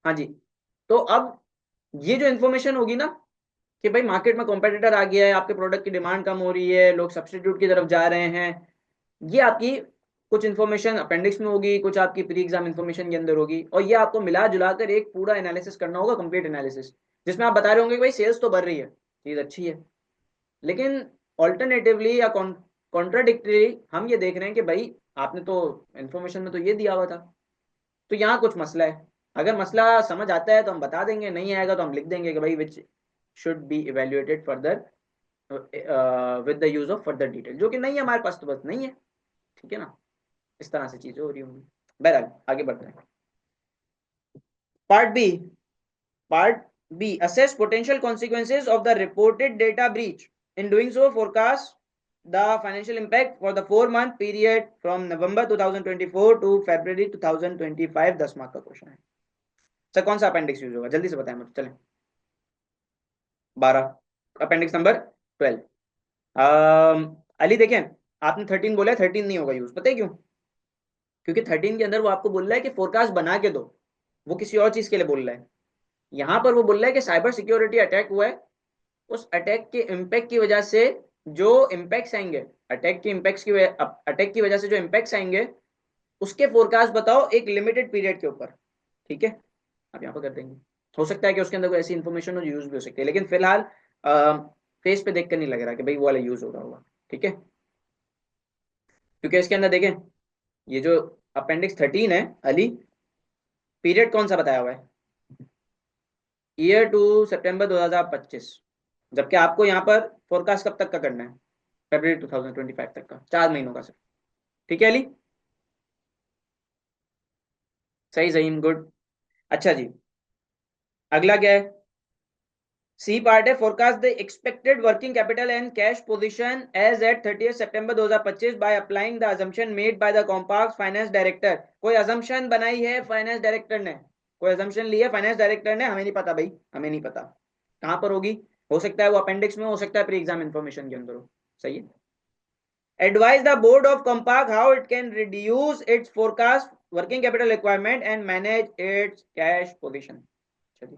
हाँ जी। तो अब ये जो इन्फॉर्मेशन होगी ना कि भाई मार्केट में कॉम्पिटिटर आ गया है, आपके प्रोडक्ट की डिमांड कम हो रही है, लोग सब्स्टिट्यूट की तरफ जा रहे हैं, ये आपकी कुछ इन्फॉर्मेशन अपेंडिक्स में होगी, कुछ आपकी प्री एग्जाम इन्फॉर्मेशन के अंदर होगी, और ये आपको मिला जुलाकर एक पूरा एनालिसिस करना होगा, कंप्लीट एनालिसिस, जिसमें आप बता रहे होंगे कि भाई सेल्स तो बढ़ रही है, चीज अच्छी है, लेकिन ऑल्टरनेटिवली या कॉन्ट्राडिक्टरी हम ये देख रहे हैं कि भाई आपने तो इन्फॉर्मेशन में तो ये दिया हुआ था। तो यहाँ कुछ मसला है। अगर मसला समझ आता है तो हम बता देंगे, नहीं आएगा तो हम लिख देंगे कि भाई which should be evaluated further with the use of further detail, जो कि नहीं है हमारे पास तो बस नहीं है। ठीक है ना, इस तरह से चीजें हो रही होंगी। बहरहाल आगे बढ़ते हैं। Part B. Part B, assess potential consequences of the reported data breach. In doing so, forecast the financial impact for the 4 month period from November 2024 to February 2025। 10 mark का क्वेश्चन है सर। कौन सा अपेंडिक्स यूज होगा, जल्दी से बताएं मुझे, चलें। 12, अपेंडिक्स नंबर 12। अली देखें, आपने 13 बोला है, 13 नहीं होगा यूज, पता है क्यों? क्योंकि 13 के अंदर वो आपको बोल रहा है कि फोरकास्ट बना के दो, वो किसी और चीज के लिए बोल रहा है। यहाँ पर वो बोल रहा है कि साइबर सिक्योरिटी अटैक हुआ है, उस अटैक के इम्पैक्ट की वजह से जो इम्पैक्ट्स आएंगे, अटैक की वजह से जो इम्पैक्ट्स आएंगे उसके फोरकास्ट बताओ एक लिमिटेड पीरियड के ऊपर। ठीक है, आप यहाँ पर कर देंगे। हो सकता है कि उसके अंदर कोई ऐसी इन्फॉर्मेशन हो जो यूज भी हो सकती है, लेकिन फिलहाल फेस पे देख कर नहीं लग रहा कि भाई वो वाला यूज हो रहा होगा। ठीक है, क्योंकि इसके अंदर देखें, ये जो अपेंडिक्स 13 है अली, पीरियड कौन सा बताया हुआ है? ईयर टू सितंबर 2025, जबकि आपको यहाँ पर फोरकास्ट कब तक का करना है? फरवरी 2025 तक का, 4 महीनों का सर। ठीक है अली, सही सही, गुड। अच्छा जी, अगला क्या है? सी पार्ट है, forecast the expected working capital and cash position as at 30 September 2025 by applying the assumption made by the compact finance director. कोई अजम्पशन बनाई है फाइनेंस डायरेक्टर ने, कोई अजम्पशन ली है फाइनेंस डायरेक्टर ने, हमें नहीं पता भाई, हमें नहीं पता कहां पर होगी। हो सकता है वो अपेंडिक्स में, हो सकता है प्री एग्जाम इन्फॉर्मेशन के अंदर हो। सही है। Advise the board of Compaq how it can reduce its forecast working capital requirement and manage its cash position। चलिए,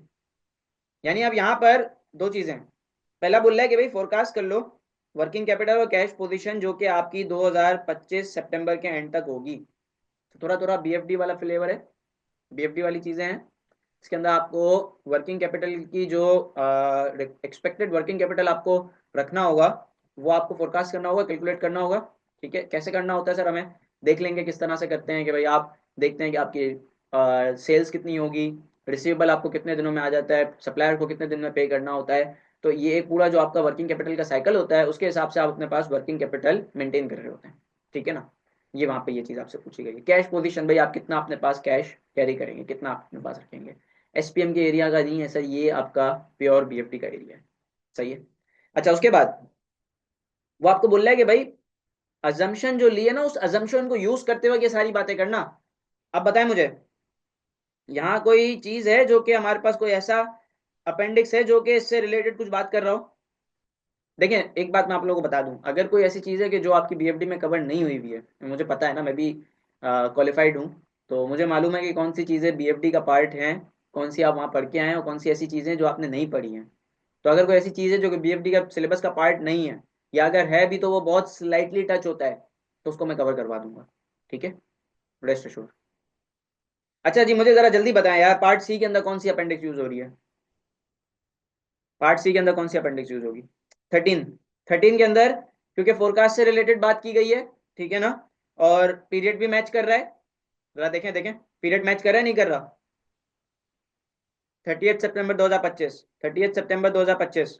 यानी अब यहाँ पर दो चीजें हैं। पहला बोल रहा है कि भाई फोरकास्ट कर लो वर्किंग कैपिटल और कैश पोजीशन जो कि आपकी 2025 सितंबर के एंड तक होगी। तो थोड़ा थोड़ा बीएफडी वाला फ्लेवर है, बीएफडी वाली चीजें हैं। इसके अंदर आपको वर्किंग कैपिटल की जो एक्सपेक्टेड वर्किंग कैपिटल आपको रखना होगा, वो आपको फोरकास्ट करना होगा, कैलकुलेट करना होगा। ठीक है, कैसे करना होता है सर, हमें देख लेंगे किस तरह से करते हैं। कि भाई आप देखते हैं कि आपकी सेल्स कितनी होगी, रिसीवेबल आपको कितने दिनों में आ जाता है, सप्लायर को कितने दिन में पे करना होता है। तो ये एक पूरा जो आपका वर्किंग कैपिटल का साइकिल होता है, उसके हिसाब से आप अपने पास वर्किंग कैपिटल मेंटेन कर रहे होते हैं। ठीक है ना, ये वहां पे ये चीज आपसे पूछी गई है। कैश पोजीशन, भाई आप कितना अपने पास कैश कैरी करेंगे, कितना आप अपने पास रखेंगे। एसपीएम के एरिया का नहीं है सर, ये आपका प्योर बीएफटी का एरिया है। सही है। अच्छा, उसके बाद वो आपको बोल रहा है कि भाई अजम्पशन जो लिए ना, उस अजम्पशन को यूज करते हुए ये सारी बातें करना। अब बताएं मुझे, यहाँ कोई चीज है जो कि हमारे पास कोई ऐसा अपेंडिक्स है जो कि इससे रिलेटेड कुछ बात कर रहा हो? देखें, एक बात मैं आप लोगों को बता दूं, अगर कोई ऐसी चीज है कि जो आपकी बीएफडी में कवर नहीं हुई हुई है, मुझे पता है ना, मैं भी क्वालिफाइड हूँ, तो मुझे मालूम है कि कौन सी चीजें बीएफडी का पार्ट हैं, कौन सी आप वहाँ पढ़ के आए हैं, और कौन सी ऐसी चीजें जो आपने नहीं पढ़ी हैं। तो अगर कोई ऐसी चीज है जो कि बीएफडी का सिलेबस का पार्ट नहीं है, या अगर है भी तो वो बहुत स्लाइटली टच होता है, तो उसको मैं कवर करवा दूंगा। ठीक है, रेस्ट एश्योर। अच्छा जी, मुझे जरा जल्दी बताएं यार, पार्ट सी के अंदर कौन सी अपेंडिक्स यूज हो रही है? पार्ट सी के अंदर कौन सी अपेंडिक्स यूज होगी? 13। 13 के अंदर, क्योंकि फोरकास्ट से रिलेटेड बात की गई है, ठीक है ना, और पीरियड भी मैच कर रहा है। जरा देखें देखें, पीरियड मैच कर रहा है नहीं कर रहा? 30 सितंबर 2025, 30 सितंबर 2025।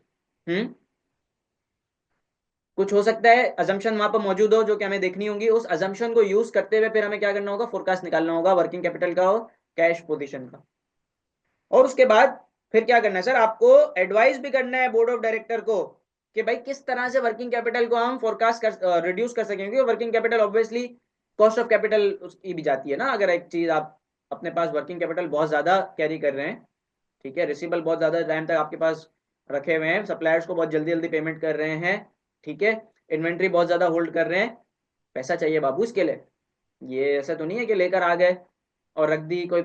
कुछ हो सकता है अजम्पशन वहां पर मौजूद हो जो कि हमें देखनी होगी, उस अजम्पशन को यूज करते हुए फिर हमें क्या करना होगा, फोरकास्ट निकालना होगा वर्किंग कैपिटल का और कैश पोजीशन का। और उसके बाद फिर क्या करना है सर, आपको एडवाइस भी करना है बोर्ड ऑफ डायरेक्टर को कि भाई किस तरह से वर्किंग कैपिटल को हम फोरकास्ट कर रिड्यूस कर सकेंगे। Working capital obviously cost of capital उसकी भी जाती है ना। अगर एक चीज आप अपने पास वर्किंग कैपिटल बहुत ज्यादा कैरी कर रहे हैं, ठीक है, रिसीवेबल बहुत ज्यादा टाइम तक आपके पास रखे हुए हैं, सप्लायर्स को बहुत जल्दी जल्दी पेमेंट कर रहे हैं, ठीक है, इन्वेंट्री बहुत ज्यादा होल्ड कर रहे हैं, पैसा चाहिए बाबू इसके लिए। ये ऐसा तो नहीं है कि लेकर आ गए और रख दी, कोई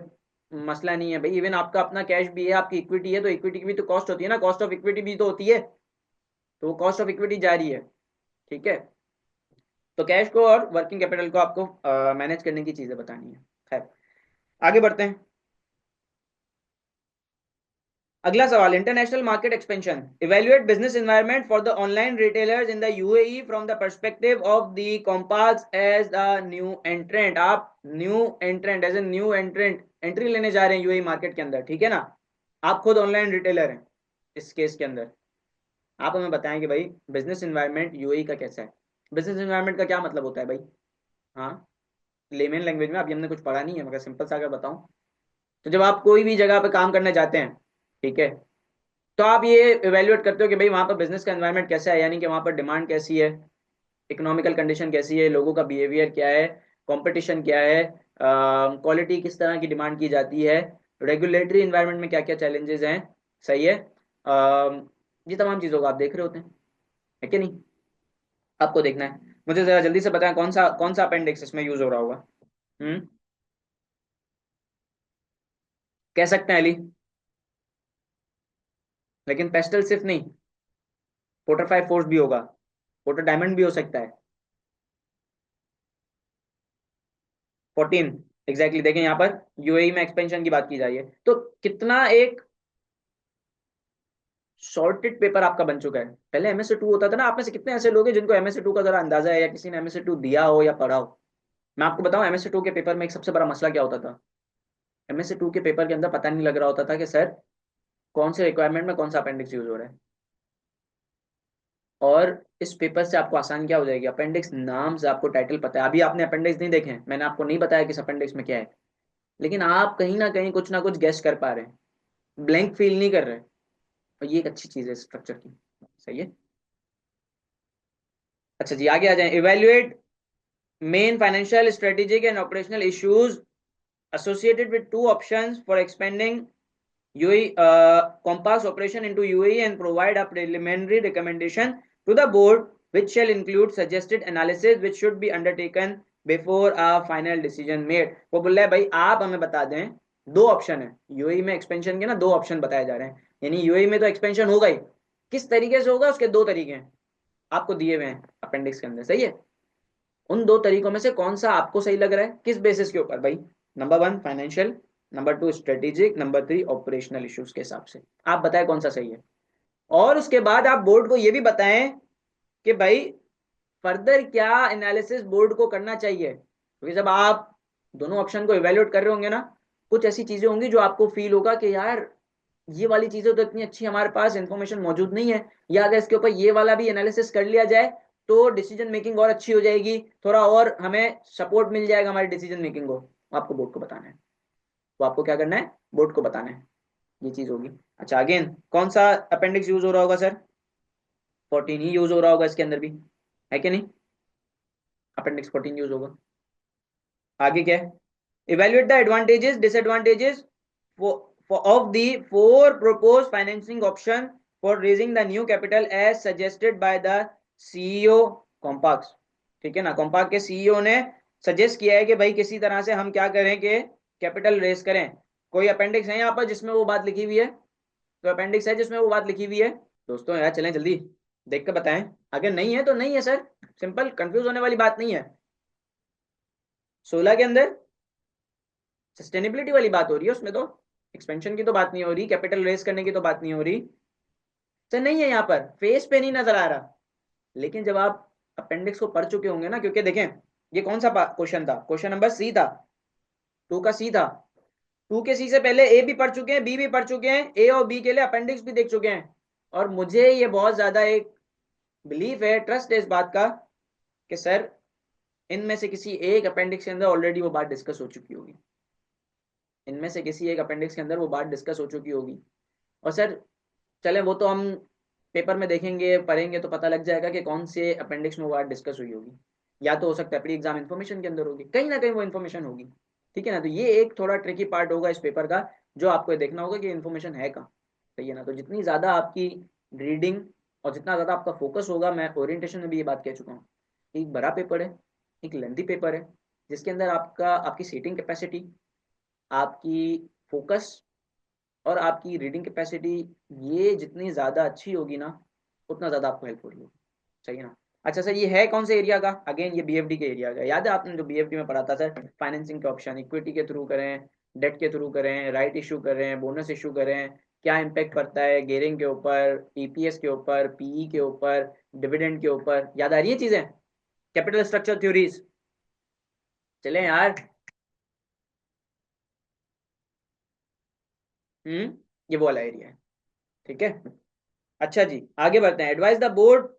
मसला नहीं है भाई, इवन आपका अपना कैश भी है, आपकी इक्विटी है, तो इक्विटी की भी तो कॉस्ट होती है ना, कॉस्ट ऑफ इक्विटी भी तो होती है, तो वो कॉस्ट ऑफ इक्विटी जारी है। ठीक है, तो कैश को और वर्किंग कैपिटल को आपको मैनेज करने की चीजें बतानी है। खैर, आगे बढ़ते हैं। अगला सवाल, international market expansion, evaluate business environment for the online retailers in the UAE from the perspective of the Compass as a new entrant. आप new entrant, as a new entrant entry लेने जा रहे हैं यूएई मार्केट के अंदर, ठीक है ना। आप खुद ऑनलाइन रिटेलर हैं इस केस के अंदर। आप हमें बताएं कि भाई बिजनेस एनवायरनमेंट यूएई का कैसा है। बिजनेस एनवायरनमेंट का क्या मतलब होता है भाई? हाँ, लेमेन लैंग्वेज में, अभी हमने कुछ पढ़ा नहीं है, मगर सिंपल सा अगर बताऊं, तो जब आप कोई भी जगह पे काम करने जाते हैं, ठीक है, तो आप ये इवेल्युएट करते हो कि भाई वहां पर बिजनेस का एनवायरनमेंट कैसा है, यानी कि वहां पर डिमांड कैसी है, इकोनॉमिकल कंडीशन कैसी है, लोगों का बिहेवियर क्या है, कंपटीशन क्या है, क्वालिटी किस तरह की डिमांड की जाती है, रेगुलेटरी एनवायरनमेंट में क्या क्या चैलेंजेस हैं। सही है, ये तमाम चीज़ों को आप देख रहे होते हैं, है कि नहीं? आपको देखना है। मुझे जरा जल्दी से बताएं कौन सा अपेंडिक्स इसमें यूज हो रहा होगा। हम्म, कह सकते हैं अली, लेकिन पेस्टल सिर्फ नहीं, पोर्टर 5 फोर्स भी होगा, पोर्टर डायमंड भी हो सकता है। 14, एग्जैक्टली, देखें यहाँ पर यूएई में एक्सपेंशन की बात की जा रही है, तो कितना एक सॉर्टेड पेपर आपका बन चुका है। पहले एमएसए टू होता था ना, आप में से कितने ऐसे लोग हैं जिनको एमएसए टू का जरा अंदाजा है, या किसी ने एमएसए टू दिया हो या पढ़ा हो। मैं आपको बताऊं, एमएसए टू के पेपर में एक सबसे बड़ा मसला क्या होता था। एमएसए टू के पेपर के अंदर पता नहीं लग रहा होता था कि सर कौन से रिक्वायरमेंट में कौन सा अपेंडिक्स यूज हो रहा है। और इस पेपर से आपको आसान क्या हो जाएगी, अपेंडिक्स नाम से आपको टाइटल पता है। अभी आपने अपेंडिक्स नहीं देखे हैं, मैंने आपको नहीं बताया कि इस अपेंडिक्स में क्या है, लेकिन आप कहीं ना कुछ गेस कर पा रहे हैं, ब्लैंक फील नहीं कर रहे। और ये एक अच्छी चीज है स्ट्रक्चर की। सही है। अच्छा जी, आगे आ जाएं। Evaluate main financial strategic and operational issues associated with two options for expanding UAE Compass operation into UAE and provide a preliminary recommendation to the board which shall include suggested analysis which should be undertaken before a final decision made। वो बोल रहा है भाई आप हमें बता दें, दो ऑप्शन है यूएई में एक्सपेंशन के ना, दो ऑप्शन बताए जा रहे हैं, यानी यूएई में तो एक्सपेंशन होगा ही, किस तरीके से होगा उसके दो तरीके हैं आपको दिए हुए हैं अपेंडिक्स के अंदर। सही है, उन दो तरीकों में से कौन सा आपको सही लग रहा है, किस बेसिस के ऊपर भाई? Number one financial, number two strategic, number three operational issues के हिसाब से आप बताएं कौन सा सही है। और उसके बाद आप बोर्ड को यह भी बताएं कि भाई फर्दर क्या एनालिसिस बोर्ड को करना चाहिए, क्योंकि जब आप दोनों ऑप्शन को इवेल्युएट कर रहे होंगे ना, कुछ ऐसी चीजें होंगी जो आपको फील होगा कि यार ये वाली चीजें तो इतनी अच्छी हमारे पास इंफॉर्मेशन मौजूद नहीं है, या अगर इसके ऊपर ये वाला भी एनालिसिस कर लिया जाए तो डिसीजन मेकिंग और अच्छी हो जाएगी, थोड़ा और हमें सपोर्ट मिल जाएगा हमारी डिसीजन मेकिंग को। आपको बोर्ड को बताना है, तो आपको क्या करना है, बोर्ड को बताना है, ये चीज होगी। अच्छा, अगेन कौन सा अपेंडिक्स यूज हो रहा होगा सर? 14 ही यूज हो रहा होगा इसके अंदर भी, है कि नहीं? अपेंडिक्स 14 यूज होगा। आगे क्या है? Evaluate the advantages disadvantages of the four proposed financing option for raising the new capital as suggested by the CEO कॉम्पाक्स। ठीक है ना, कॉम्पाक के सीईओ ने सजेस्ट किया है कि भाई किसी तरह से हम क्या करें कि कैपिटल रेस करें। कोई अपेंडिक्स है यहाँ पर जिसमें वो बात लिखी हुई है? तो अपेंडिक्स है जिसमें वो बात लिखी हुई है? दोस्तों यार चलें जल्दी देख कर बताएं, अगर नहीं है तो नहीं है सर, सिंपल, कंफ्यूज होने वाली बात नहीं है। 16 के अंदर सस्टेनेबिलिटी वाली बात हो रही है, उसमें तो एक्सपेंशन की तो बात नहीं हो रही, कैपिटल रेस करने की तो बात नहीं हो रही। तो नहीं है यहाँ पर, फेस पे नहीं नजर आ रहा। लेकिन जब आप अपेंडिक्स को पढ़ चुके होंगे ना, क्योंकि देखें ये कौन सा क्वेश्चन था, क्वेश्चन नंबर सी था, टू का सी था। टू के सी से पहले ए भी पढ़ चुके हैं, बी भी पढ़ चुके हैं, ए और बी के लिए अपेंडिक्स भी देख चुके हैं। और मुझे ये बहुत ज्यादा एक बिलीफ है, ट्रस्ट है इस बात का कि सर इनमें से किसी एक अपेंडिक्स के अंदर ऑलरेडी वो बात डिस्कस हो चुकी होगी, इनमें से किसी एक अपेंडिक्स के अंदर वो बात डिस्कस हो चुकी होगी। और सर चले वो तो हम पेपर में देखेंगे पढ़ेंगे तो पता लग जाएगा कि कौन से अपेंडिक्स में वो बात डिस्कस हुई होगी, या तो हो सकता है प्री एग्जाम इन्फॉर्मेशन के अंदर होगी, कहीं ना कहीं वो इन्फॉर्मेशन होगी। ठीक है ना, तो ये एक थोड़ा ट्रिकी पार्ट होगा इस पेपर का, जो आपको देखना होगा कि इन्फॉर्मेशन है कहाँ। सही है ना, तो जितनी ज़्यादा आपकी रीडिंग और जितना ज़्यादा आपका फोकस होगा, मैं ओरिएंटेशन में भी ये बात कह चुका हूँ, एक बड़ा पेपर है, एक लेंथी पेपर है, जिसके अंदर आपकी सीटिंग कैपेसिटी, आपकी फोकस और आपकी रीडिंग कैपेसिटी, ये जितनी ज़्यादा अच्छी होगी ना, उतना ज़्यादा आपको हेल्प होगी। सही है ना। अच्छा सर, ये है कौन से एरिया का? अगेन ये बीएफडी के एरिया का। याद है आपने जो बीएफडी में पढ़ा था सर, फाइनेंसिंग के ऑप्शन, इक्विटी के थ्रू करें, डेट के थ्रू करें, राइट इशू करें, बोनस इशू करें, क्या इम्पैक्ट पड़ता है गेयरिंग के ऊपर, ईपीएस के ऊपर, पीई के ऊपर, डिविडेंड के ऊपर। याद आ रही है चीजें? Capital structure theories. चले यार। ये वो वाला एरिया है। ठीक है। अच्छा जी, आगे बढ़ते हैं। Advice the board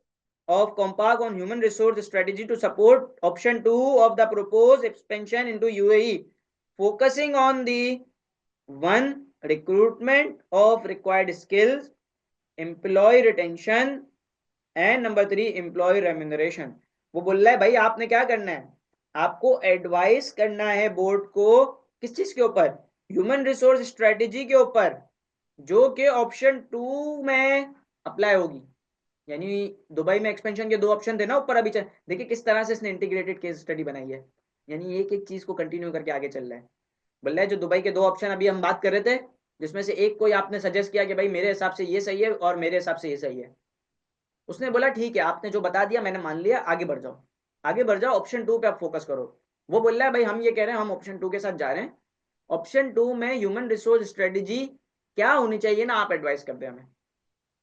of Compaq on human resource strategy to support option 2 of the proposed expansion into UAE, focusing on the 1 recruitment of required skills, employee retention, and number 3 employee remuneration। वो बोल रहा है भाई आपने क्या करना है, आपको एडवाइस करना है बोर्ड को किस चीज के ऊपर? ह्यूमन रिसोर्स स्ट्रेटेजी के ऊपर, जो कि ऑप्शन 2 में अप्लाई होगी। यानी दुबई में एक्सपेंशन के 2 ऑप्शन थे ना ऊपर। अभी देखिए किस तरह से इसने इंटीग्रेटेड केस स्टडी बनाई है, यानी एक एक चीज को कंटिन्यू करके आगे चल रहा है। बोल रहा है जो दुबई के 2 ऑप्शन अभी हम बात कर रहे थे, जिसमें से एक कोई आपने सजेस्ट किया कि भाई मेरे हिसाब से ये सही है और मेरे हिसाब से ये सही है, उसने बोला ठीक है आपने जो बता दिया मैंने मान लिया, आगे बढ़ जाओ, आगे बढ़ जाओ, ऑप्शन 2 पे आप फोकस करो। वो बोल रहा है भाई हम ये कह रहे हैं, हम ऑप्शन 2 के साथ जा रहे हैं, ऑप्शन 2 में ह्यूमन रिसोर्स स्ट्रेटेजी क्या होनी चाहिए ना, आप एडवाइस कर दे हमें।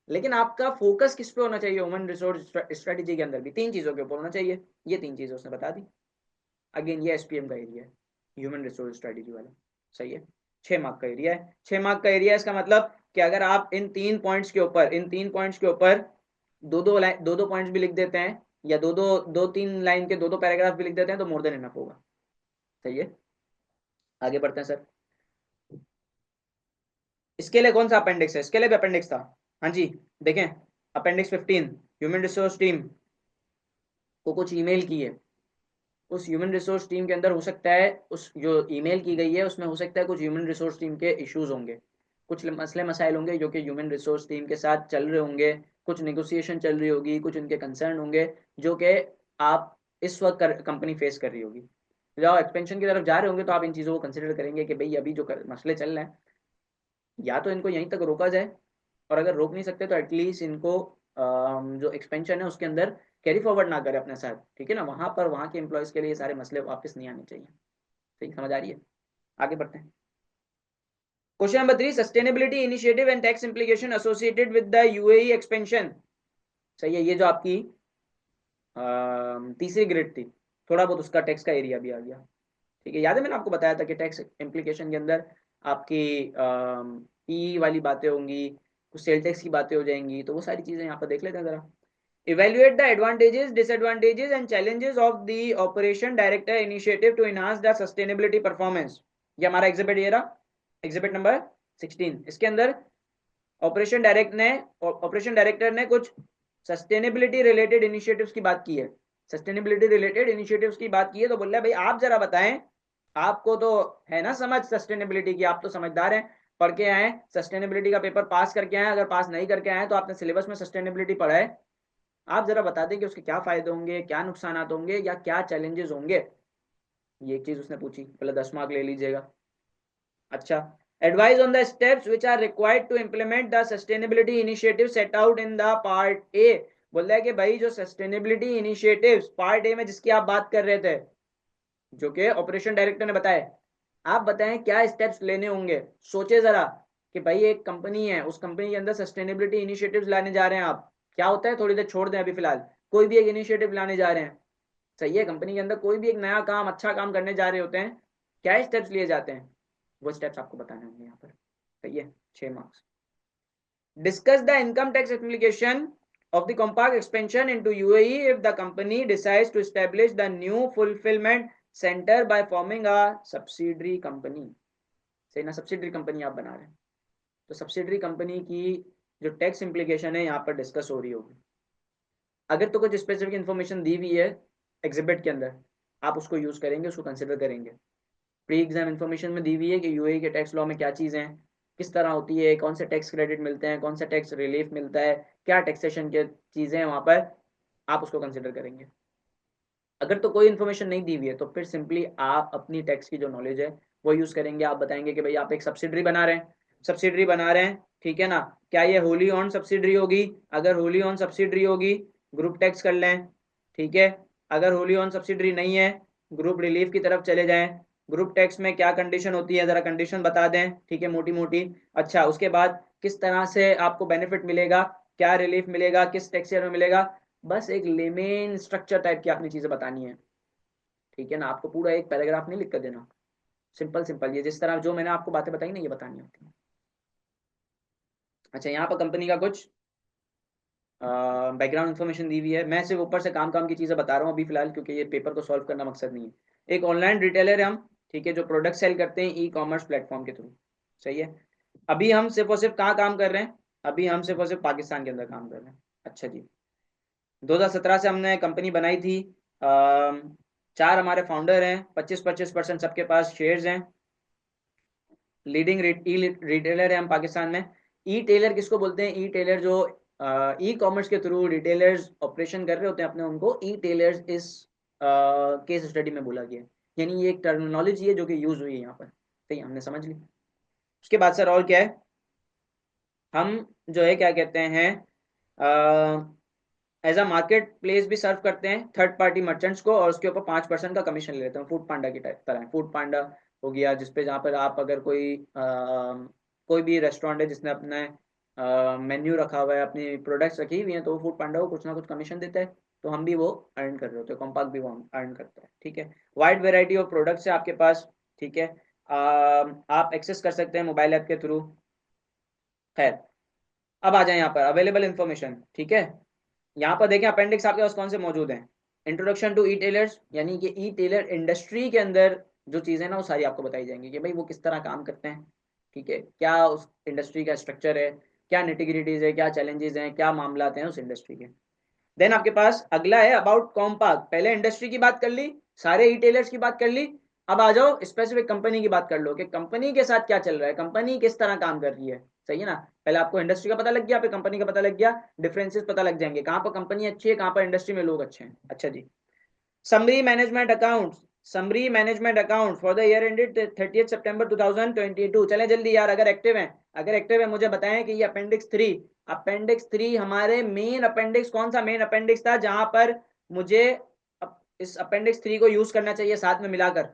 लेकिन आपका फोकस किस पे होना चाहिए? ह्यूमन रिसोर्स स्ट्रेटेजी के अंदर भी 3 चीजों के ऊपर होना चाहिए। ये 3 चीजें उसने बता दी। अगेन ये एसपीएम का एरिया है, ह्यूमन रिसोर्स स्ट्रेटेजी वाला। सही है। 6 मार्क का एरिया है। 6 मार्क का एरिया, इसका मतलब कि अगर आप इन 3 पॉइंट्स के ऊपर, इन 3 पॉइंट्स के ऊपर दो दो पॉइंट्स भी लिख देते हैं, या दो तीन लाइन के 2 पैराग्राफ भी लिख देते हैं, तो मोर देन इनफ होगा। सही है। आगे बढ़ते हैं सर। इसके लिए कौन सा अपेंडिक्स है? इसके लिए भी अपेंडिक्स था। हाँ जी, देखें अपेंडिक्स 15, ह्यूमन रिसोर्स टीम को कुछ ईमेल की है। उस ह्यूमन रिसोर्स टीम के अंदर हो सकता है, उस जो ईमेल की गई है उसमें हो सकता है कुछ ह्यूमन रिसोर्स टीम के इश्यूज होंगे, कुछ मसले मसाइल होंगे जो कि ह्यूमन रिसोर्स टीम के साथ चल रहे होंगे, कुछ नेगोशिएशन चल रही होगी, कुछ उनके कंसर्न होंगे जो कि आप इस वक्त कंपनी फेस कर रही होगी। जब आप एक्सपेंशन की तरफ जा रहे होंगे तो आप इन चीज़ों को कंसिडर करेंगे कि भाई अभी जो मसले चल रहे हैं, या तो इनको यहीं तक रोका जाए, और अगर रोक नहीं सकते तो एटलीस्ट इनको जो एक्सपेंशन है उसके अंदर कैरी फॉरवर्ड ना करे अपने साथ। ठीक है ना, वहां पर वहां के एम्प्लॉयज के लिए सारे मसले वापस नहीं आने चाहिए। सही समझ आ रही है? आगे बढ़ते हैं। Question number 3, sustainability initiative and tax implication associated with the UAE expansion. सही है। ये जो आपकी तीसरी ग्रेड थी, थोड़ा बहुत उसका टैक्स का एरिया भी आ गया। ठीक है, याद है मैंने आपको बताया था कि टैक्स इंप्लीकेशन के अंदर आपकी पी वाली बातें होंगी, कुछ सेल टैक्स की बातें हो जाएंगी, तो वो सारी चीजें यहाँ पर देख लेते हैं जरा। Evaluate the advantages, disadvantages and challenges of the operation director initiative to enhance the sustainability performance। ये हमारा एग्जिबिट ये रहा, एग्जिबिट नंबर 16। इसके अंदर ऑपरेशन डायरेक्टर ने कुछ सस्टेनेबिलिटी रिलेटेड इनिशिएटिव्स की बात की है। सस्टेनेबिलिटी रिलेटेड इनिशिएटिव्स की बात की है, तो बोल रहा है भाई आप जरा बताएं, आपको तो है ना समझ सस्टेनेबिलिटी की, आप तो समझदार हैं, पढ़ के आए, सस्टेनेबिलिटी का पेपर पास करके आए, अगर पास नहीं करके आए तो आपने सिलेबस में सस्टेनेबिलिटी पढ़ा है, आप जरा बता दें कि उसके क्या फायदे होंगे, क्या नुकसान होंगे, या क्या चैलेंजेस होंगे। ये एक चीज उसने पूछी, पहले 10 मार्क ले लीजिएगा। अच्छा, advice on the steps which are required to implement the sustainability initiative set out in the part A. बोल रहा है कि भाई जो सस्टेनेबिलिटी इनिशिएटिव्स पार्ट ए में जिसकी आप बात कर रहे थे, जो कि ऑपरेशन डायरेक्टर ने बताया, आप बताएं क्या स्टेप्स लेने होंगे। सोचे जरा कि भाई एक कंपनी है, उस कंपनी के अंदर सस्टेनेबिलिटी इनिशिएटिव्स लाने जा रहे हैं आप, क्या होता है थोड़ी देर छोड़ दें अभी फिलहाल, कोई भी एक इनिशिएटिव लाने जा रहे हैं, सही है, कंपनी के अंदर कोई भी एक नया काम, अच्छा काम करने जा रहे होते हैं, क्या स्टेप्स लिए जाते हैं, वो स्टेप्स आपको बताने होंगे यहाँ पर। सही है। 6 marks. Discuss the income tax application of the Compaq expansion into UAE if the company decides to establish the new fulfillment center by forming a subsidiary company। सही ना, सब्सिडरी कंपनी आप बना रहे हैं, तो सब्सिडरी कंपनी की जो tax implication है यहाँ पर डिस्कस हो रही होगी। अगर तो कुछ स्पेसिफिक इन्फॉर्मेशन दी हुई है एग्जिबिट के अंदर, आप उसको यूज करेंगे, उसको कंसिडर करेंगे। प्री एग्जाम इन्फॉर्मेशन में दी हुई है कि यूएई के टैक्स लॉ में क्या चीज़ें हैं, किस तरह होती है, कौन से टैक्स क्रेडिट मिलते हैं, कौन सा टैक्स रिलीफ मिलता है, क्या टैक्सेशन के चीज़ें हैं वहाँ पर, आप उसको कंसिडर करेंगे। अगर तो कोई इन्फॉर्मेशन नहीं दी हुई है तो फिर सिंपली आप अपनी टैक्स की जो नॉलेज है वो यूज करेंगे। आप बताएंगे कि भाई आप एक सब्सिडरी बना रहे हैं, सब्सिडरी बना रहे हैं, ठीक है ना, क्या ये होली ऑन सब्सिडरी होगी? अगर होली ऑन सब्सिडरी होगी, ग्रुप टैक्स कर लें, ठीक है। अगर होली ऑन सब्सिडरी नहीं है, ग्रुप रिलीफ की तरफ चले जाएं। ग्रुप टैक्स में क्या कंडीशन होती है, जरा कंडीशन बता दें, ठीक है, मोटी मोटी। अच्छा, उसके बाद किस तरह से आपको बेनिफिट मिलेगा, क्या रिलीफ मिलेगा, किस टैक्स ईयर में मिलेगा, बस एक लेमेन स्ट्रक्चर टाइप की आपने चीजें बतानी है, ठीक है ना। आपको पूरा एक पैराग्राफ नहीं लिख कर देना, सिंपल सिंपल ये जिस तरह जो मैंने आपको बातें बताई ना, ये बतानी होती है। अच्छा, यहाँ पर कंपनी का कुछ बैकग्राउंड इन्फॉर्मेशन दी हुई है। मैं सिर्फ ऊपर से काम काम की चीज़ें बता रहा हूँ अभी फिलहाल, क्योंकि ये पेपर को सॉल्व करना मकसद नहीं है। एक ऑनलाइन रिटेलर है हम, ठीक है, जो प्रोडक्ट सेल करते हैं ई कॉमर्स प्लेटफॉर्म के थ्रू, सही है। अभी हम सिर्फ और सिर्फ कहाँ काम कर रहे हैं? अभी हम सिर्फ और सिर्फ पाकिस्तान के अंदर काम कर रहे हैं। अच्छा जी, 2017 से हमने कंपनी बनाई थी। चार हमारे फाउंडर हैं, 25-25% सबके पास शेयर्स हैं। लीडिंग रिटेलर है हम पाकिस्तान में। ई टेलर किसको बोलते हैं? ई टेलर जो ई कॉमर्स के थ्रू रिटेलर्स ऑपरेशन कर रहे होते हैं अपने, उनको ई टेलर्स इस केस स्टडी में बोला गया है। यानी ये एक टर्मिनोलॉजी है जो कि यूज हुई है यहाँ पर, सही है, हमने समझ ली। उसके बाद सर और क्या है, हम जो है क्या कहते हैं, एज अ मार्केट प्लेस भी सर्व करते हैं थर्ड पार्टी मर्चेंट्स को, और उसके ऊपर 5% का कमीशन ले लेते हैं। फूड पांडा की तरह फूड पांडा हो गया, जिसपे जहाँ पर आप अगर कोई भी रेस्टोरेंट है जिसने अपने मेन्यू रखा हुआ है, अपनी प्रोडक्ट्स रखी हुई हैं, तो वो फूड पांडा को कुछ ना कुछ कमीशन देता है। तो हम भी वो अर्न कर रहे होते हैं, कॉम्पाक भी वो अर्न करता है, ठीक है। वाइड वेराइटी ऑफ प्रोडक्ट्स है आपके पास, ठीक है। आप एक्सेस कर सकते हैं मोबाइल ऐप के थ्रू। खैर, अब आ जाए यहाँ पर अवेलेबल इन्फॉर्मेशन, ठीक है। यहाँ पर देखें अपेंडिक्स आपके पास कौन से मौजूद हैं। इंट्रोडक्शन टू ई टेलर्स, यानी कि ई टेलर इंडस्ट्री के अंदर जो चीज़ें ना वो सारी आपको बताई जाएंगी कि भाई वो किस तरह काम करते हैं, ठीक है, क्या उस इंडस्ट्री का स्ट्रक्चर है, क्या निटिग्रिटीज है, क्या चैलेंजेस हैं, क्या मामला हैं उस इंडस्ट्री के। देन आपके पास अगला है अबाउट कॉम्पाक। पहले इंडस्ट्री की बात कर ली, सारे ई टेलर्स की बात कर ली, अब आ जाओ स्पेसिफिक कंपनी की बात कर लो कि कंपनी के साथ क्या चल रहा है, कंपनी किस तरह काम कर रही है, सही है ना। पहले आपको इंडस्ट्री का पता लग गया, फिर कंपनी का पता लग गया, डिफरेंसेस पता लग जाएंगे, कहाँ पर कंपनी अच्छी है, कहाँ पर इंडस्ट्री में लोग अच्छे हैं। अच्छा जी, summary management accounts, summary management account for the year ended 30 September 2022। चलें जल्दी यार, अगर एक्टिव हैं, अगर एक्टिव है मुझे बताएं कि ये अपेंडिक्स 3, अपेंडिक्स 3 हमारे मेन अपेंडिक्स, कौन सा मेन अपेंडिक्स था जहां पर मुझे इस अपेंडिक्स 3 को यूज करना चाहिए साथ में मिलाकर,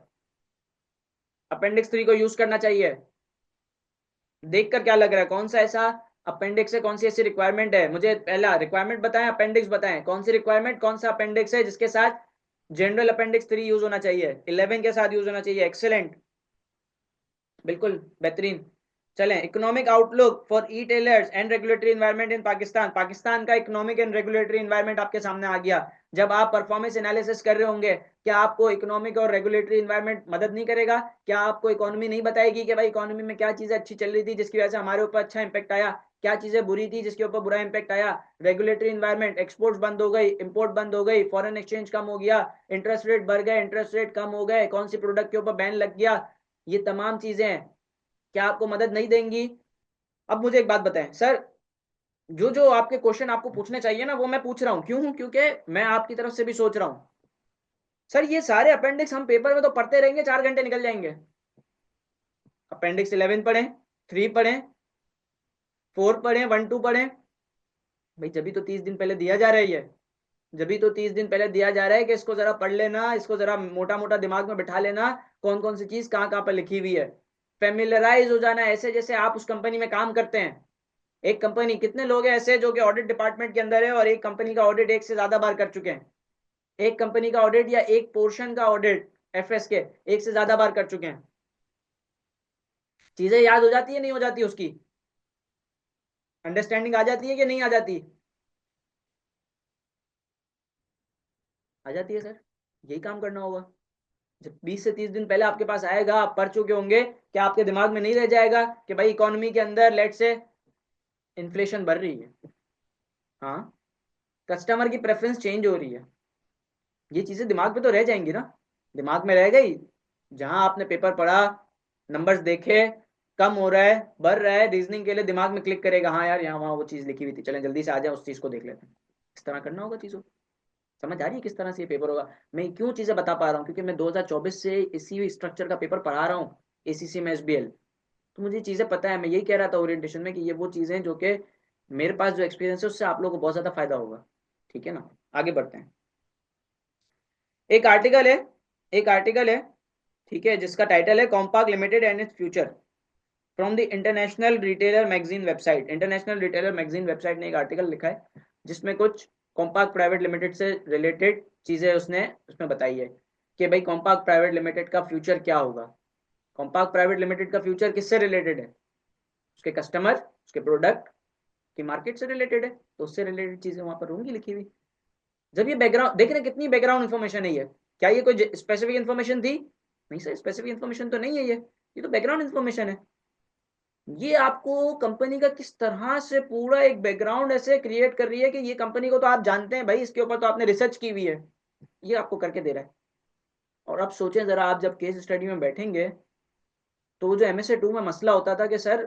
अपेंडिक्स 3 को यूज करना चाहिए। देखकर क्या लग रहा है, कौन सा ऐसा अपेंडिक्स है, कौन सी ऐसी रिक्वायरमेंट है? मुझे पहला रिक्वायरमेंट बताएं, अपेंडिक्स बताएं, कौन सी रिक्वायरमेंट, कौन सा अपेंडिक्स है जिसके साथ जनरल अपेंडिक्स 3 यूज होना चाहिए, 11 के साथ यूज होना चाहिए। एक्सेलेंट, बिल्कुल बेहतरीन। चलें, economic outlook for etailers and regulatory environment in Pakistan. Pakistan का इकोनॉमिक एंड रेगुलेटरी एनवायरनमेंट आपके सामने आ गया। जब आप परफॉर्मेंस एनालिसिस कर रहे होंगे, क्या आपको इकोनॉमिक और रेगुलेटरी एनवायरनमेंट मदद नहीं करेगा? क्या आपको इकोनॉमी नहीं बताएगी कि भाई इकोनॉमी में क्या चीजें अच्छी चल रही थी जिसकी वजह से हमारे ऊपर अच्छा इंपैक्ट आया, क्या चीजें बुरी थी जिसके ऊपर बुरा इंपैक्ट आया? रेगुलेटरी एनवायरनमेंट, एक्सपोर्ट्स बंद हो गई, इंपोर्ट बंद हो गई, फॉरेन एक्सचेंज कम हो गया, इंटरेस्ट रेट बढ़ गए, इंटरेस्ट रेट कम हो गए, कौन सी प्रोडक्ट के ऊपर बैन लग गया, ये तमाम चीजें हैं, क्या आपको मदद नहीं देंगी? अब मुझे एक बात बताएं सर, जो जो आपके क्वेश्चन आपको पूछने चाहिए ना, वो मैं पूछ रहा हूँ, क्यों? क्योंकि मैं आपकी तरफ से भी सोच रहा हूँ। सर ये सारे अपेंडिक्स हम पेपर में तो पढ़ते रहेंगे, 4 घंटे निकल जाएंगे। अपेंडिक्स 11 पढ़ें, 3 पढ़ें, 4 पढ़ें, 1-2 पढ़ें, भाई जब भी तो 30 दिन पहले दिया जा रहा है ये, जब भी तो 30 दिन पहले दिया जा रहा है कि इसको जरा पढ़ लेना, इसको जरा मोटा मोटा दिमाग में बिठा लेना, कौन कौन सी चीज कहाँ कहाँ पर लिखी हुई है, फेमिलराइज हो जाना, ऐसे जैसे आप उस कंपनी में काम करते हैं। एक कंपनी, कितने लोग हैं ऐसे जो कि ऑडिट डिपार्टमेंट के अंदर है और एक कंपनी का ऑडिट एक से ज्यादा बार कर चुके हैं? एक कंपनी का ऑडिट या एक पोर्शन का ऑडिट एफएस के एक से ज्यादा बार कर चुके हैं। चीजें याद हो जाती है नहीं हो जाती, उसकी अंडरस्टैंडिंग आ जाती है कि नहीं आ जाती? आ जाती है सर, यही काम करना होगा। जब 20 से 30 दिन पहले आपके पास आएगा, आप पढ़ चुके होंगे, क्या आपके दिमाग में नहीं रह जाएगा कि भाई इकोनॉमी के अंदर लेट से इन्फ्लेशन बढ़ रही है, हाँ, कस्टमर की प्रेफरेंस चेंज हो रही है, ये चीजें दिमाग में तो रह जाएंगी ना, दिमाग में रह गई। जहां आपने पेपर पढ़ा, नंबर्स देखे, कम हो रहा है, बढ़ रहा है, रीजनिंग के लिए दिमाग में क्लिक करेगा, हाँ यार यहाँ वहाँ वो चीज लिखी हुई थी, चलें जल्दी से आ जाए उस चीज को देख लेते हैं। इस तरह करना होगा चीजों, समझ आ रही है किस तरह से ये पेपर होगा? मैं क्यों चीजें बता पा रहा हूँ, क्योंकि मैं 2024 से इसी स्ट्रक्चर का पेपर पढ़ा रहा हूँ। एसीसी में एसबीएल। तो मुझे चीज़ें पता है, मैं यही कह रहा था ओरिएंटेशन में कि ये वो चीज़ें जो कि मेरे पास जो एक्सपीरियंस है उससे आप लोगों को बहुत ज़्यादा फायदा होगा। ठीक है ना, आगे बढ़ते हैं। एक आर्टिकल है, एक आर्टिकल है, ठीक है, जिसका टाइटल है Compaq limited and its future, from the international retailer magazine website. International retailer magazine website ने एक आर्टिकल लिखा है जिसमें कुछ कॉम्पाक प्राइवेट लिमिटेड से रिलेटेड चीज़ें उसने उसमें बताई है कि भाई कॉम्पाक प्राइवेट लिमिटेड का फ्यूचर क्या होगा। कॉम्पाक प्राइवेट लिमिटेड का फ्यूचर किससे रिलेटेड है? उसके कस्टमर, उसके प्रोडक्ट की मार्केट से रिलेटेड है, तो उससे रिलेटेड चीज़ें वहां पर होंगी लिखी हुई। जब ये बैकग्राउंड देख रहे हैं, कितनी बैकग्राउंड इन्फॉर्मेशन है ये, क्या ये कोई स्पेसिफिक इन्फॉर्मेशन थी? नहीं सर, स्पेसिफिक इन्फॉर्मेशन तो नहीं है ये तो बैकग्राउंड इन्फॉर्मेशन है। ये आपको कंपनी का किस तरह से पूरा एक बैकग्राउंड ऐसे क्रिएट कर रही है कि ये कंपनी को तो आप जानते हैं भाई, इसके ऊपर तो आपने रिसर्च की हुई है, ये आपको करके दे रहा है। और आप सोचें जरा, आप जब केस स्टडी में बैठेंगे तो जो MSA 2 में मसला होता था कि सर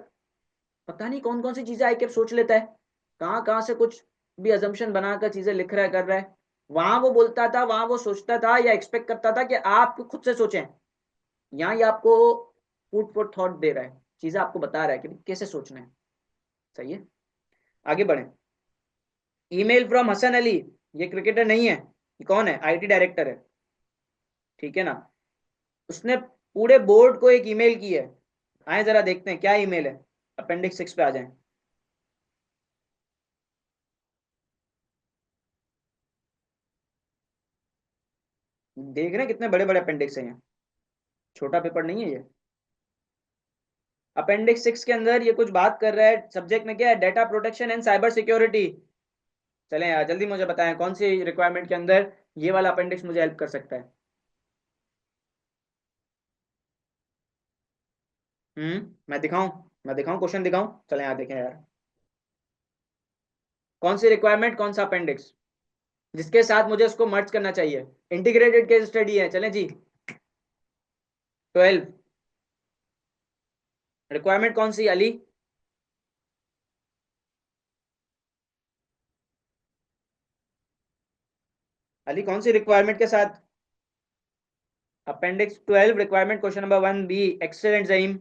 पता नहीं कौन कौन सी चीजें आईकेप सोच लेता है, कहाँ कहाँ से कुछ भी अजम्पशन बनाकर चीजें लिख रहा है, कर रहा है। वहां वो बोलता था, वहां वो सोचता था या एक्सपेक्ट करता था कि आप खुद से सोचें। यहाँ ये आपको फूड फॉर थॉट दे रहा है, चीजें आपको बता रहा है कि कैसे सोचना है। सही है, आगे बढ़े। ईमेल फ्रॉम हसन अली, ये क्रिकेटर नहीं है, ये कौन है? IT डायरेक्टर है, ठीक है ना। उसने पूरे बोर्ड को एक ईमेल की है। आए जरा देखते हैं क्या ईमेल है, अपेंडिक्स 6 पे आ जाएं। देख रहे हैं कितने बड़े बड़े अपेंडिक्स हैं ये, छोटा पेपर नहीं है ये। अपेंडिक्स 6 के अंदर ये कुछ बात कर रहा है, सब्जेक्ट में क्या है? Data protection and cyber security. चलें यार जल्दी मुझे बताएं कौन सी रिक्वायरमेंट के अंदर ये वाला अपेंडिक्स मुझे हेल्प कर सकता है। मैं दिखाऊं? मैं दिखाऊं, क्वेश्चन दिखाऊं? चलें यार देखें यार, कौन सी रिक्वायरमेंट, कौन सा अपेंडिक्स जिसके साथ मुझे उसको मर्ज करना चाहिए। इंटीग्रेटेड केस स्टडी है, चलें जी। 12 रिक्वायरमेंट कौन सी अली? अली कौन सी रिक्वायरमेंट के साथ? Appendix 12 requirement question number 1B। Excellent Zaheem.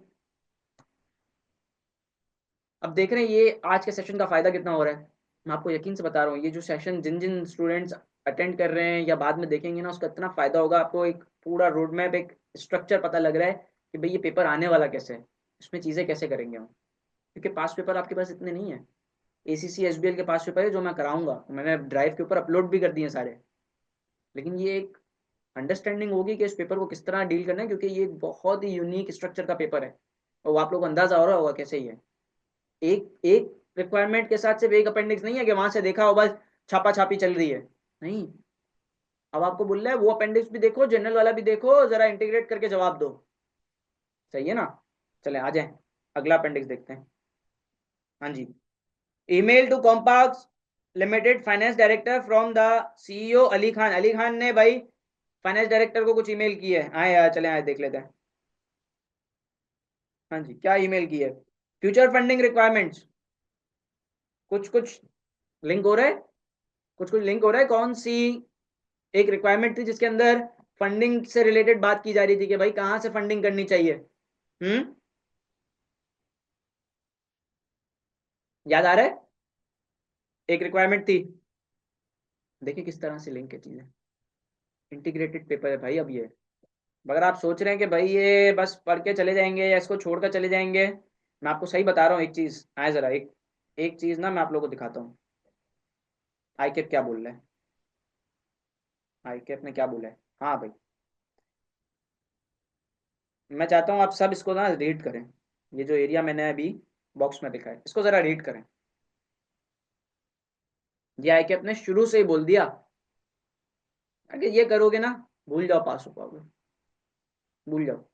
अब देख रहे हैं ये आज के सेशन का फायदा कितना हो रहा है। मैं आपको यकीन से बता रहा हूँ, ये जो सेशन जिन जिन स्टूडेंट्स अटेंड कर रहे हैं या बाद में देखेंगे ना, उसका इतना फायदा होगा आपको। एक पूरा रोड मैप, एक स्ट्रक्चर पता लग रहा है कि भाई ये पेपर आने वाला कैसे है, इसमें चीज़ें कैसे करेंगे हम। क्योंकि पास पेपर आपके पास इतने नहीं है। ACC SBL के पास पेपर है जो मैं कराऊंगा, मैंने ड्राइव के ऊपर अपलोड भी कर दिए सारे। लेकिन ये एक अंडरस्टैंडिंग होगी कि इस पेपर को किस तरह डील करना है, क्योंकि ये एक बहुत ही यूनिक स्ट्रक्चर का पेपर है। और वो आप लोग को अंदाजा हो रहा होगा कैसे ही है। एक एक रिक्वायरमेंट के साथ सिर्फ एक अपेंडिक्स नहीं है कि वहां से देखा हो बस छापा छापी चल रही है। नहीं, अब आपको बोल रहा है वो अपेंडिक्स भी देखो, जनरल वाला भी देखो, जरा इंटीग्रेट करके जवाब दो। सही है ना। चले आ जाए, अगला अपेंडिक्स देखते हैं। हाँ जी। Email to Compax limited finance director from the CEO Ali Khan. Ali Khan ने भाई फाइनेंस डायरेक्टर को कुछ ईमेल की है। आए यार चले आए देख लेते हैं। हाँ जी, क्या ईमेल की है? फ्यूचर फंडिंग रिक्वायरमेंट्स, कुछ कुछ लिंक हो रहा है, कुछ कुछ लिंक हो रहा है। कौन सी एक रिक्वायरमेंट थी जिसके अंदर फंडिंग से रिलेटेड बात की जा रही थी कि भाई कहाँ से फंडिंग करनी चाहिए? हम्म, याद आ रहा है? एक रिक्वायरमेंट थी। देखिए किस तरह से लिंक है चीजें। इंटीग्रेटेड पेपर है भाई अब ये। अगर आप सोच रहे हैं कि भाई ये बस पढ़ के चले जाएंगे या इसको छोड़कर चले जाएंगे, मैं आपको सही बता रहा हूँ एक चीज। आए जरा एक एक चीज ना मैं आप लोगों को दिखाता हूँ। आईकेप क्या बोल रहा है, आईकेप ने क्या बोला है। हाँ भाई, मैं चाहता हूँ आप सब इसको ना रीड करें। ये जो एरिया मैंने अभी बॉक्स में लिखा है इसको जरा रीड करें। ये आईकेप ने शुरू से ही बोल दिया, अगर ये करोगे ना भूल जाओ पास हो पाओगे, भूल जाओ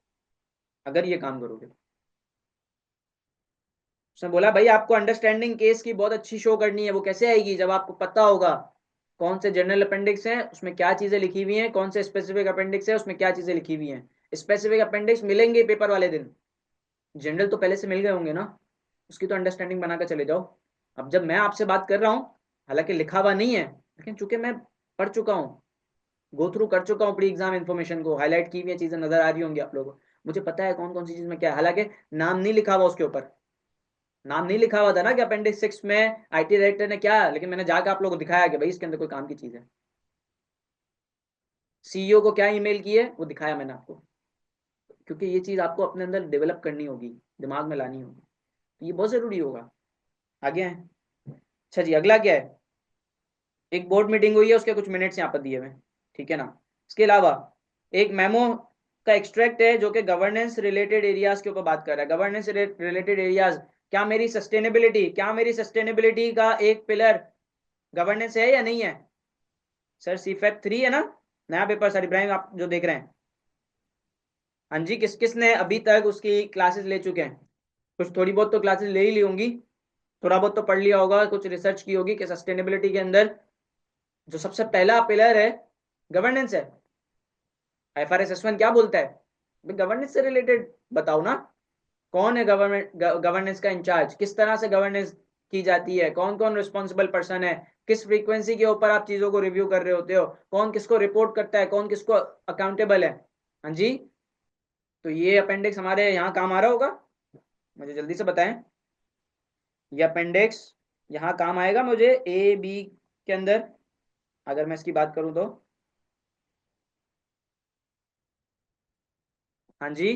अगर ये काम करोगे तो। उसने बोला भाई आपको अंडरस्टैंडिंग केस की बहुत अच्छी शो करनी है। वो कैसे आएगी? जब आपको पता होगा कौन से जनरल अपेंडिक्स हैं उसमें क्या चीजें लिखी हुई हैं, कौन से स्पेसिफिक अपेंडिक्स है उसमें क्या चीजें लिखी हुई हैं। स्पेसिफिक अपेंडिक्स मिलेंगे पेपर वाले दिन, जनरल तो पहले से मिल गए होंगे ना, उसकी तो अंडरस्टैंडिंग बनाकर चले जाओ। अब जब मैं आपसे बात कर रहा हूँ, हालांकि लिखा हुआ नहीं है, लेकिन चूंकि मैं पढ़ चुका हूँ, गो थ्रू कर चुका हूँ प्री एग्जाम इन्फॉर्मेशन को, हाईलाइट की हुई चीजें नजर आ रही होंगी आप लोगों को, मुझे पता है कौन कौन सी चीज में क्या है, हालांकि नाम नहीं लिखा हुआ उसके ऊपर, नाम नहीं लिखा हुआ था ना कि अपेंडिक्स 6 में आईटी डायरेक्टर ने क्या, लेकिन मैंने जाकर आप लोगों को दिखाया कि भाई इसके अंदर कोई काम की चीज है, सीईओ को क्या ईमेल की है वो दिखाया मैंने आपको, क्योंकि ये चीज आपको अपने अंदर डेवलप करनी होगी, दिमाग में लानी होगी, तो ये बहुत जरूरी होगा। आगे हैं। अच्छा जी, अगला क्या है, एक बोर्ड मीटिंग हुई है, उसके कुछ मिनट्स यहाँ पर दिए हुए हैं, ठीक है ना। इसके अलावा एक मेमो का एक्सट्रैक्ट है जो कि गवर्नेंस रिलेटेड एरियाज के ऊपर बात कर रहा है। गवर्नेंस रिलेटेड एरियाज, क्या मेरी सस्टेनेबिलिटी का एक पिलर गवर्नेंस है या नहीं है? सर CFAP 3 है ना, नया पेपर सर इब्राहिम आप जो देख रहे हैं। हाँ जी, किस किस ने अभी तक उसकी क्लासेस ले चुके हैं? कुछ थोड़ी बहुत तो क्लासेस ले ही ली होंगी, थोड़ा बहुत तो पढ़ लिया होगा, कुछ रिसर्च की होगी कि सस्टेनेबिलिटी के अंदर जो सबसे पहला पिलर है गवर्नेंस है। IFRS S1 क्या बोलता है, गवर्नेंस से रिलेटेड बताओ ना, कौन है गवर्नेंस का इंचार्ज, किस तरह से गवर्नेंस की जाती है, कौन कौन रिस्पॉन्सिबल पर्सन है, किस फ्रीक्वेंसी के ऊपर आप चीजों को रिव्यू कर रहे होते हो, कौन किसको रिपोर्ट करता है, कौन किसको अकाउंटेबल है। हाँ जी, तो ये अपेंडिक्स हमारे यहाँ काम आ रहा होगा, मुझे जल्दी से बताएं। ये अपेंडिक्स यहाँ काम आएगा मुझे A B के अंदर, अगर मैं इसकी बात करूं तो। हाँ जी,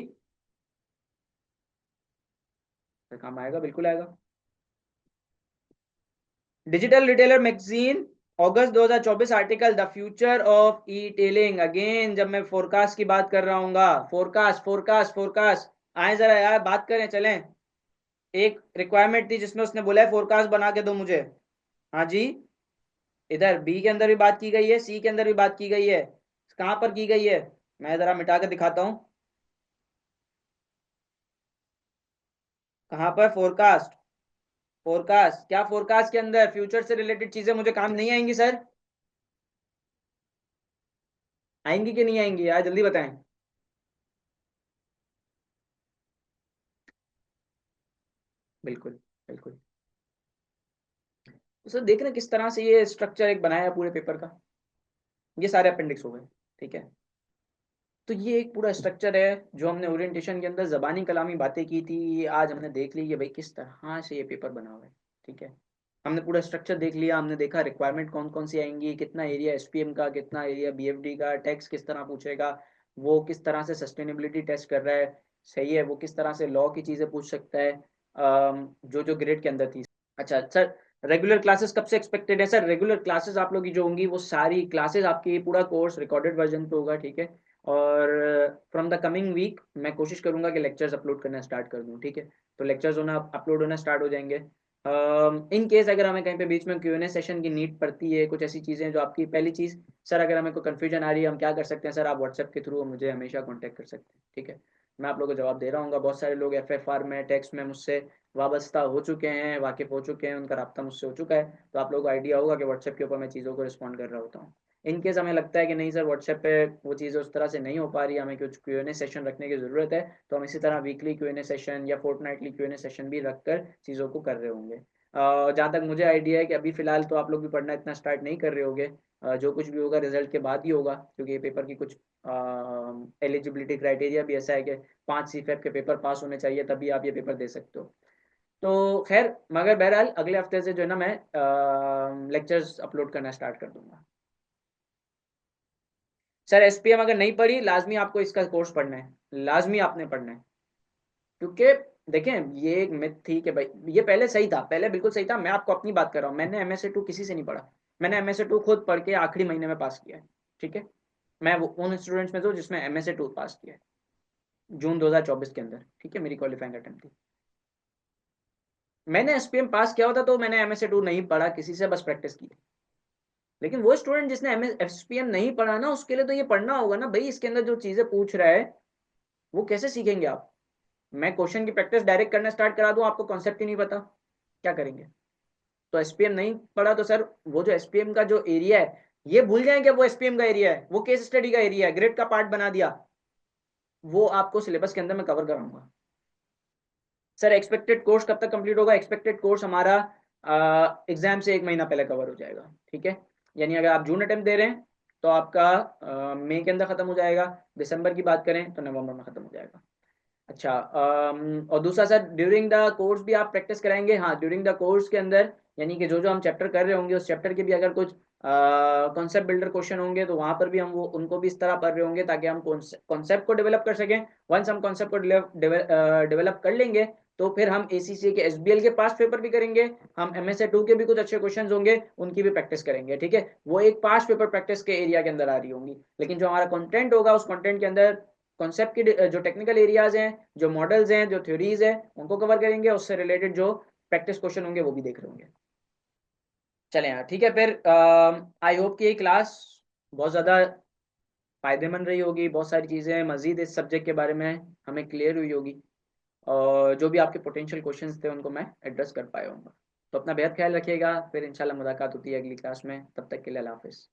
तो काम आएगा, बिल्कुल आएगा। Digital retailer magazine August 2024 article the future of E telling. Again जब मैं फोरकास्ट की बात कर रहा हूँ, फोरकास्ट फोरकास्ट फोरकास्ट, आए जरा यार बात करें चलें। एक रिक्वायरमेंट थी जिसमें उसने बोला है फोरकास्ट बना के दो मुझे। हाँ जी, इधर बी के अंदर भी बात की गई है, सी के अंदर भी बात की गई है, कहाँ पर की गई है, मैं जरा मिटा के दिखाता हूँ। कहाँ पर फोरकास्ट, फोरकास्ट क्या, फोरकास्ट के अंदर फ्यूचर से रिलेटेड चीजें मुझे काम नहीं आएंगी सर? आएंगी कि नहीं आएंगी यार, जल्दी बताएं। बिल्कुल बिल्कुल। तो सर देख रहे हैं किस तरह से ये स्ट्रक्चर एक बनाया है पूरे पेपर का, ये सारे अपेंडिक्स हो गए, ठीक है। तो ये एक पूरा स्ट्रक्चर है जो हमने ओरिएंटेशन के अंदर जबानी कलामी बातें की थी, ये आज हमने देख ली कि भाई किस तरह से ये पेपर बना हुआ है, ठीक है। हमने पूरा स्ट्रक्चर देख लिया, हमने देखा रिक्वायरमेंट कौन कौन सी आएंगी, कितना एरिया SPM का, कितना एरिया BFD का, टैक्स किस तरह पूछेगा, वो किस तरह से सस्टेनेबिलिटी टेस्ट कर रहा है, सही है, वो किस तरह से लॉ की चीज़ें पूछ सकता है, जो जो ग्रेड के अंदर थी। अच्छा सर, रेगुलर क्लासेस कब से एक्सपेक्टेड है? सर रेगुलर क्लासेस आप लोग की जो होंगी वो सारी क्लासेस आपकी, पूरा कोर्स रिकॉर्डेड वर्जन पे होगा, ठीक है। और फ्रॉम द कमिंग वीक मैं कोशिश करूंगा कि लेक्चर्स अपलोड करना स्टार्ट कर दूं, ठीक है। तो लेक्चर्स होना अपलोड होना स्टार्ट हो जाएंगे। इन केस अगर हमें कहीं पे बीच में Q&A सेशन की नीड पड़ती है, कुछ ऐसी चीज़ें जो आपकी, पहली चीज़ सर अगर हमें कोई कन्फ्यूजन आ रही है हम क्या कर सकते हैं सर, आप व्हाट्सएप के थ्रू मुझे हमेशा कॉन्टैक्ट कर सकते हैं, ठीक है। मैं आप लोगों को जवाब दे रहा हूँ। बहुत सारे लोग FFR में, टैक्स में मुझसे वाबस्ता हो चुके हैं, वाकिफ हो चुके हैं, उनका राब्ता मुझसे हो चुका है, तो आप लोगों को आइडिया होगा कि व्हाट्सएप के ऊपर मैं चीज़ों को रिस्पॉन्ड कर रहा होता हूँ। इन केस हमें लगता है कि नहीं सर व्हाट्सएप पे वो चीज़ें उस तरह से नहीं हो पा रही, हमें कुछ Q&A सेशन रखने की ज़रूरत है, तो हम इसी तरह वीकली Q&A सेशन या फोर्टनाइटली Q&A सेशन भी रखकर चीज़ों को कर रहे होंगे। जहाँ तक मुझे आइडिया है कि अभी फ़िलहाल तो आप लोग भी पढ़ना इतना स्टार्ट नहीं कर रहे होंगे, जो कुछ भी होगा रिजल्ट के बाद ही होगा, क्योंकि ये पेपर की कुछ एलिजिबिलिटी क्राइटेरिया भी ऐसा है कि 5 CFAP के पेपर पास होने चाहिए तभी आप ये पेपर दे सकते हो। तो खैर, मगर बहरहाल अगले हफ्ते से जो है ना मैं लेक्चर्स अपलोड करना स्टार्ट कर दूंगा। सर SPM अगर नहीं पढ़ी, लाजमी आपको इसका कोर्स पढ़ना है, लाजमी आपने पढ़ना है, क्योंकि देखें ये एक मिथ थी कि भाई, ये पहले सही था, पहले बिल्कुल सही था, मैं आपको अपनी बात कर रहा हूँ, मैंने MSA 2 किसी से नहीं पढ़ा, मैंने MSA 2 खुद पढ़ के आखिरी महीने में पास किया है, ठीक है। मैं वो उन स्टूडेंट्स में तो जिसमें MSA 2 पास किया है जून 2024 के अंदर, ठीक है, मेरी क्वालिफाइंग अटेम्प्ट थी। मैंने SPM पास किया होता तो मैंने MSA 2 नहीं पढ़ा किसी से, बस प्रैक्टिस की थी। लेकिन वो स्टूडेंट जिसने SPM नहीं पढ़ा ना, उसके लिए तो ये पढ़ना होगा ना भाई, इसके अंदर जो चीजें पूछ रहा है वो कैसे सीखेंगे आप? मैं क्वेश्चन की प्रैक्टिस डायरेक्ट करना स्टार्ट करा दूं, आपको कॉन्सेप्ट ही नहीं पता, क्या करेंगे? तो SPM नहीं पढ़ा तो सर वो जो SPM का जो एरिया है, ये भूल जाएं कि वो SPM का एरिया है, वो केस स्टडी का एरिया है, ग्रेड का पार्ट बना दिया, वो आपको सिलेबस के अंदर मैं कवर कराऊंगा। सर एक्सपेक्टेड कोर्स कब तक कंप्लीट होगा? एक्सपेक्टेड कोर्स हमारा एग्जाम से 1 महीना पहले कवर हो जाएगा, ठीक है। यानी अगर आप जून अटेम्प्ट दे रहे हैं तो आपका मई के अंदर खत्म हो जाएगा, दिसंबर की बात करें तो नवंबर में खत्म हो जाएगा। अच्छा, और दूसरा सर, ड्यूरिंग द कोर्स भी आप प्रैक्टिस कराएंगे? हाँ, ड्यूरिंग द कोर्स के अंदर, यानी कि जो जो हम चैप्टर कर रहे होंगे उस चैप्टर के भी अगर कुछ कॉन्सेप्ट बिल्डर क्वेश्चन होंगे तो वहां पर भी हम वो उनको भी इस तरह पढ़ रहे होंगे ताकि हम कॉन्सेप्ट को डेवलप कर सकें। वंस हम कॉन्सेप्ट को डेवलप कर लेंगे तो फिर हम एसीसी के एसबीएल के पास पेपर भी करेंगे, हम एमएसए 2 के भी कुछ अच्छे क्वेश्चन होंगे उनकी भी प्रैक्टिस करेंगे। ठीक है, वो एक पास पेपर प्रैक्टिस के एरिया के अंदर आ रही होंगी, लेकिन जो हमारा कंटेंट होगा उस कंटेंट के अंदर कॉन्सेप्ट की जो टेक्निकल एरियाज हैं, जो मॉडल्स हैं, जो थ्योरीज है, उनको कवर करेंगे, उससे रिलेटेड जो प्रैक्टिस क्वेश्चन होंगे वो भी देख रहे होंगे। चलें यार, ठीक है फिर। आई होप कि ये क्लास बहुत ज़्यादा फायदेमंद रही होगी, बहुत सारी चीज़ें मजीद इस सब्जेक्ट के बारे में हमें क्लियर हुई होगी, और जो भी आपके पोटेंशियल क्वेश्चंस थे उनको मैं एड्रेस कर पाया हूँ। तो अपना बेहद ख्याल रखिएगा, फिर इंशाल्लाह मुलाकात होती है अगली क्लास में, तब तक के लिए अल्लाह हाफिज़।